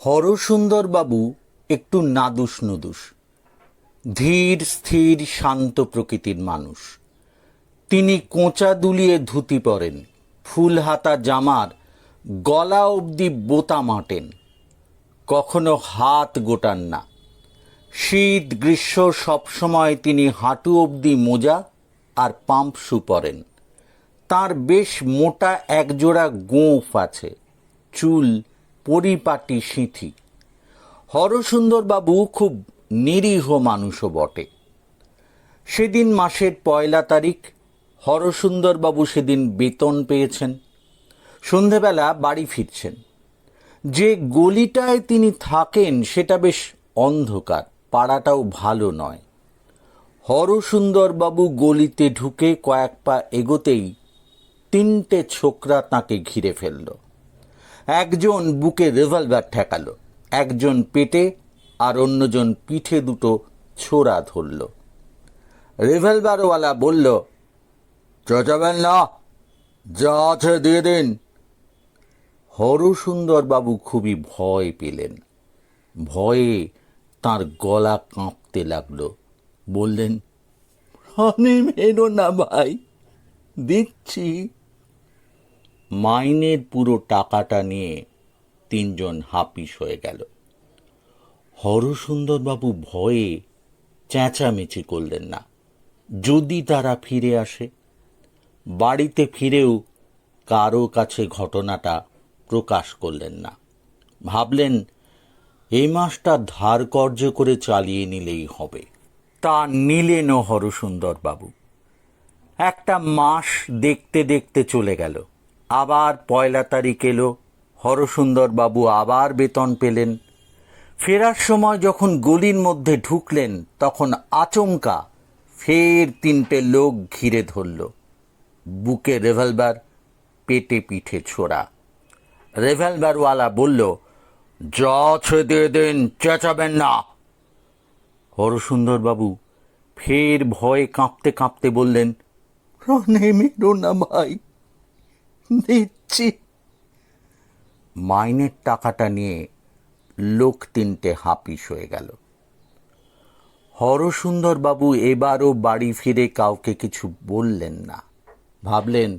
হরসুন্দরবাবু একটু নাদুস নুদুস, ধীর স্থির শান্ত প্রকৃতির মানুষ। তিনি কোঁচা দুলিয়ে ধুতি পরেন, ফুল হাতা জামার গলা অবধি বোতাম আঁটেন, কখনো হাত গোটান না। শীত গ্রীষ্ম সবসময় তিনি হাঁটু অবধি মোজা আর পাম্প শু পরেন। তার বেশ মোটা একজোড়া গোঁফ আছে, চুল পরিপাটি সিঁথি। হরসুন্দরবাবু খুব নিরীহ মানুষও বটে। সেদিন মাসের 1 তারিখ। হরসুন্দরবাবু সেদিন বেতন পেয়েছেন। সন্ধেবেলা বাড়ি ফিরছেন। যে গলিটায় তিনি থাকেন সেটা বেশ অন্ধকার, পাড়াটাও ভালো নয়। হরসুন্দরবাবু গলিতে ঢুকে কয়েক পা এগোতেই 3টে ছোকরা তাঁকে ঘিরে ফেলল। একজন বুকে রিভলভার ঠেকালো, একজন পেটে আর অন্যজন পিঠে দুটো ছোরা ধরল। রিভলভারওয়ালা বলল, চেঁচাবেন না, যা আছে দিয়ে দিন। হরসুন্দরবাবু খুবই ভয় পেলেন। ভয়ে তাঁর গলা কাঁপতে লাগলো। বললেন, প্রাণে মেরো না ভাই, দিচ্ছি। মাইনের পুরো টাকাটা নিয়ে 3জন হাপিস হয়ে গেল। হরসুন্দরবাবু ভয়ে চেঁচামেচি করলেন না, যদি তারা ফিরে আসে। বাড়িতে ফিরেও কারো কাছে ঘটনাটা প্রকাশ করলেন না। ভাবলেন, এই মাসটা ধার কর্য করে চালিয়ে নিলেই হবে। তা নিলেনও হরসুন্দরবাবু। একটা মাস দেখতে দেখতে চলে গেল। আবার 1 তারিখ এলো। হরসুন্দরবাবু আবার বেতন পেলেন। ফেরার সময় যখন গলির মধ্যে ঢুকলেন, তখন আচমকা ফের 3টে লোক ঘিরে ধরল। বুকে রিভলভার, পেটে পিঠে ছোড়া। রিভলভারওয়ালা বলল, যা আছে দিয়ে দিন, চেঁচাবেন না। হরসুন্দরবাবু ফের ভয়ে কাঁপতে কাঁপতে বললেন, প্রাণে মেরো না ভাই, দিচ্ছি। মাইনের টাকাটা নিয়ে লোক 3টে হাপিস হয়ে গেল। হরসুন্দরবাবু এবারও বাড়ি ফিরে কাউকে কিছু বললেন না। ভাবলেন,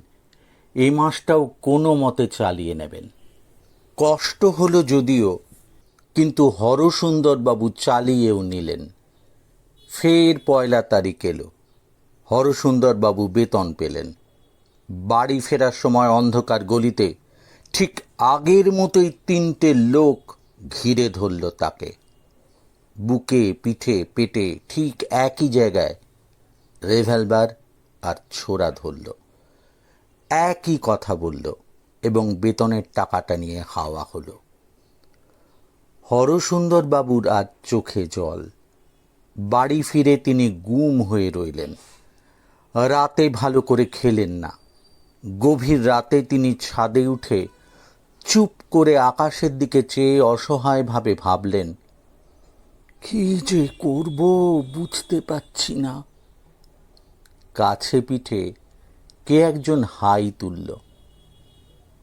এই মাসটাও কোনো মতে চালিয়ে নেবেন। কষ্ট হলো যদিও, কিন্তু হরসুন্দরবাবু চালিয়েও নিলেন। ফের 1 তারিখ এলো। হরসুন্দরবাবু বেতন পেলেন। বাড়ি ফেরার সময় অন্ধকার গলিতে ঠিক আগের মতোই 3টে লোক ঘিরে ধরল তাকে। বুকে পিঠে পেটে ঠিক একই জায়গায় রিভলভার আর ছোরা ধরল। একই কথা বলল এবং বেতনের টাকাটা নিয়ে হাওয়া হলো। হরসুন্দরবাবুর আজ চোখে জল। বাড়ি ফিরে তিনি গুম হয়ে রইলেন। রাতে ভালো করে খেলেন না। গভীর রাতে তিনি ছাদে উঠে চুপ করে আকাশের দিকে চেয়ে অসহায়ভাবে ভাবলেন, কি যে করব বুঝতে পারছি না। কাছে পিঠে কে একজন হাই তুলল।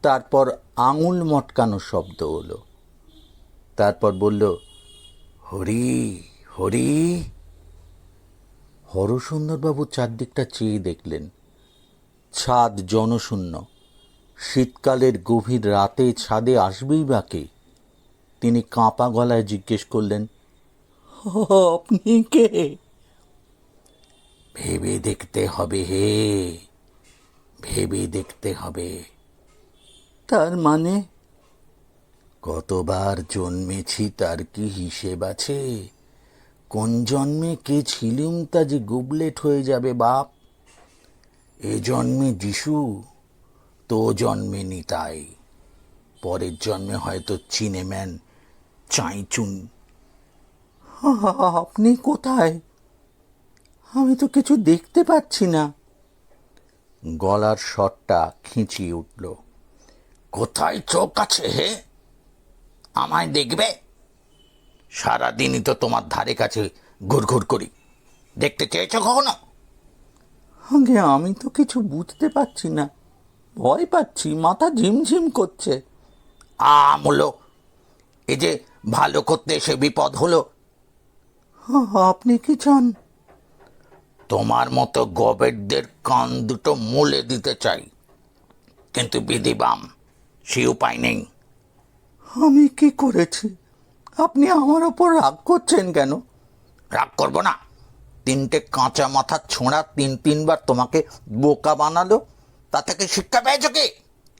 তারপর আঙুল মটকানো শব্দ হলো। তারপর বলল, হরি হরি। হরসুন্দরবাবু চারদিকটা চেয়ে দেখলেন। ছাদ জনশূন্য। শীতকালের গভীর রাতে ছাদে আসবেই বা কে? তিনি কাঁপা গলায় জিজ্ঞেস করলেন, আপনি কে? ভেবে দেখতে হবে হে, ভেবে দেখতে হবে। তার মানে? কতবার জন্মেছি তার কি হিসেব আছে? কোন জন্মে কে ছিলুম তা যে গুবলেট হয়ে যাবে বাপ। এ জন্মে যিশু, তো জন্মে নিতাই, পরের জন্মে হয়তো চিনেম্যান চাইচুন। আপনি কোথায়? আমি তো কিছু দেখতে পাচ্ছি না। গলার স্বরটা খিঁচিয়ে উঠল। কোথায় চোখ আছে হে? আমায় দেখবে? সারাদিনই তো তোমার ধারে কাছে ঘুরঘুর করি, দেখতে চেয়েছ কখনো? আগে আমি তো কিছু বুঝতে পারছি না, ভয় পাচ্ছি, মাথা ঝিমঝিম করছে। আমলো, এই যে ভালো করতে এসে বিপদ হলো। আপনি কি চান? তোমার মতো গবেটদের কান দুটো মুলে দিতে চাই, কিন্তু বিধিবাম, সে উপায় নেই। আমি কি করেছি? আপনি আমার ওপর রাগ করছেন কেন? রাগ করব না? তিনটে কাঁচা মাথার ছোঁড়া তিনবার তোমাকে বোকা বানালো, তা থেকে শিক্ষা পেয়েছ কি?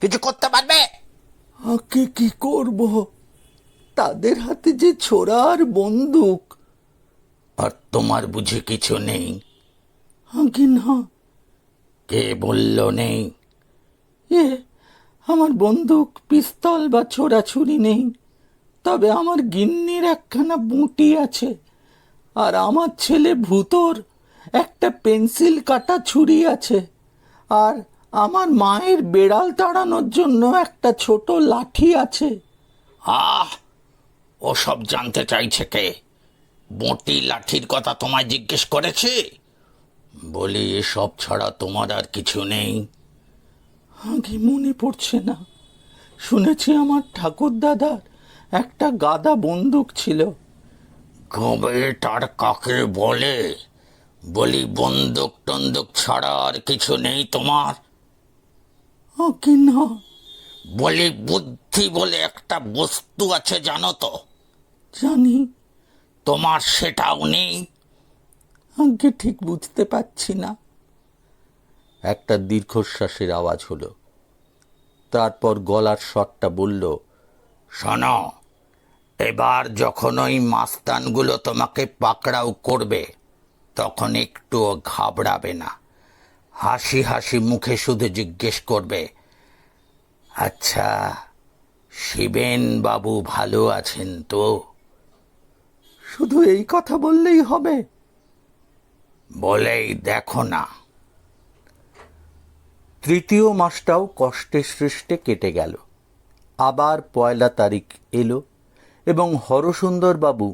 কিছু করতে পারবে? আগে কি করব? তাদের হাতে যে ছোড়া আর বন্দুক। আর তোমার বুঝি কিছু নেই? আগে না। কে বলল নেই? আমার বন্দুক, পিস্তল বা ছোড়াছুরি নেই, তবে আমার গিন্নির একখানা বুটি আছে, আর আমার ছেলে ভূতর একটা পেন্সিল কাটা ছুরি আছে, আর আমার মায়ের বেড়াল তাড়ানোর জন্য একটা ছোট লাঠি আছে। ওসব জানতে চাইছে কে? বঁটি লাঠির কথা তোমায় জিজ্ঞেস করেছে? বলি, এসব ছাড়া তোমার আর কিছু নেই? আগে মনে পড়ছে না। শুনেছি আমার ঠাকুর দাদার একটা গাদা বন্দুক ছিল। কবে তার কাকে বলে? বলি, বন্দুক টন্দুক ছাড়া আর কিছু নেই তোমার? কি না। বলি, বুদ্ধি বলে একটা বস্তু আছে, জানো তো? জানি। তোমার সেটাও নেই? আগে ঠিক বুঝতে পারছি না। একটা দীর্ঘশ্বাসের আওয়াজ হলো। তারপর গলার স্বরটা বলল, শোনো, এবার যখন ওই মাস্তানগুলো তোমাকে পাকড়াও করবে, তখন একটুও ঘাবড়াবে না। হাসি হাসি মুখে শুধু জিজ্ঞেস করবে, আচ্ছা, শিবেন বাবু ভালো আছেন তো? শুধু এই কথা বললেই হবে? বলেই দেখো না। তৃতীয় মাসটাও কষ্টে সৃষ্টে কেটে গেল। আবার 1 তারিখ এলো এবং হরসুন্দরবাবু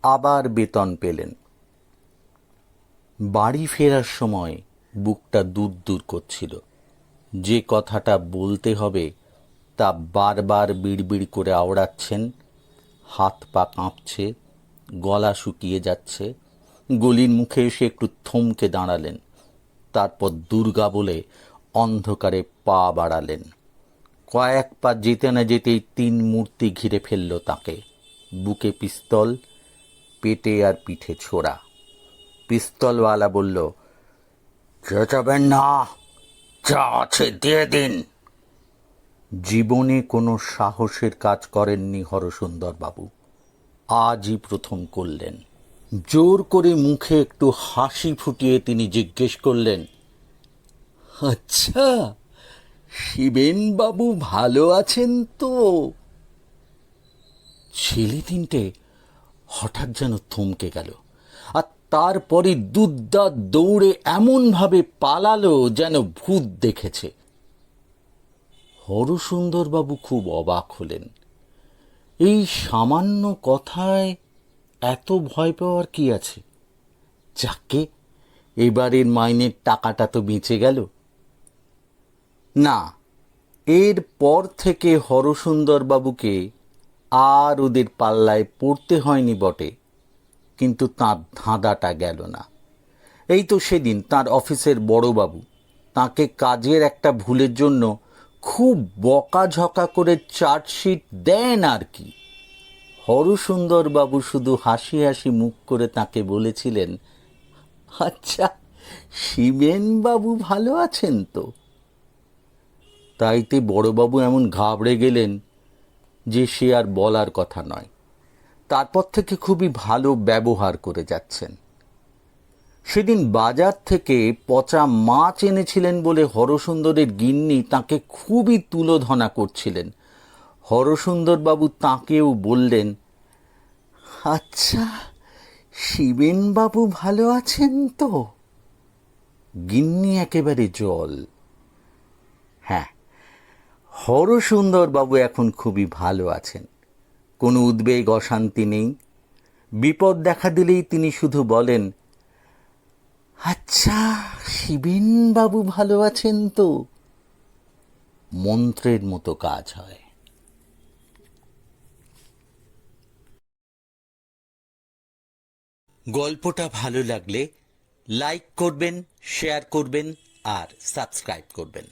আবার বেতন পেলেন। বাড়ি ফেরার সময় বুকটা দূর দূর করছিল। যে কথাটা বলতে হবে তা বারবার বিড়বিড় করে আওড়াচ্ছেন। হাত পা কাঁপছে, গলা শুকিয়ে যাচ্ছে। গলির মুখে এসে একটু থমকে দাঁড়ালেন। তারপর দুর্গা বলে অন্ধকারে পা বাড়ালেন। কয়েক পা যেতে না যেতেই 3 মূর্তি ঘিরে ফেলল তাকে। বুকে পিস্তল, পেটে আর পিঠে ছোড়া। পিস্তলওয়ালা বলল, চেঁচাবেন না, যা আছে দিয়ে দিন। জীবনে কোনো সাহসের কাজ করেননি হরসুন্দরবাবু, আজই প্রথম করলেন। জোর করে মুখে একটু হাসি ফুটিয়ে তিনি জিজ্ঞেস করলেন, আচ্ছা, শিবেনবাবু ভালো আছেন তো? ছেলে 3টে হঠাৎ যেন থমকে গেল, আর তারপরে দুধদাত দৌড়ে এমনভাবে পালালো যেন ভূত দেখেছে। হরসুন্দরবাবু খুব অবাক হলেন। এই সামান্য কথায় এত ভয় পাওয়ার কি আছে? যাকে, এবারের মাইনের টাকাটা তো বেঁচে গেল। না, এর পর থেকে হরসুন্দরবাবুকে আর ওদের পাল্লায় পড়তে হয়নি বটে, কিন্তু তাঁর ধাঁধাটা গেল না। এই তো সেদিন তাঁর অফিসের বড়বাবু তাঁকে কাজের একটা ভুলের জন্য খুব বকাঝকা করে চার্জশিট দেন আর কি। হরসুন্দরবাবু শুধু হাসি হাসি মুখ করে তাকে বলেছিলেন, আচ্ছা, শিবেনবাবু ভালো আছেন তো? তাইতে বড়বাবু এমন ঘাবড়ে গেলেন যে সে আর বলার কথা নয়। তারপর থেকে খুবই ভালো ব্যবহার করে যাচ্ছেন। সেদিন বাজার থেকে পচা মাছ এনেছিলেন বলে হরসুন্দরের গিন্নি তাকে খুবই তুলোধনা করছিলেন। হরসুন্দরবাবু তাঁকেও বললেন, আচ্ছা, শিবেনবাবু ভালো আছেন তো? গিন্নি একেবারে জল। হ্যাঁ, হরসুন্দরবাবু এখন খুবই ভালো আছেন। কোনো উদ্বেগ অশান্তি নেই। বিপদ দেখা দিলেই তিনি শুধু বলেন, আচ্ছা, শিবেনবাবু ভালো আছেন তো? মন্ত্রের মতো কাজ হয়। গল্পটা ভালো লাগলে লাইক করবেন, শেয়ার করবেন আর সাবস্ক্রাইব করবেন।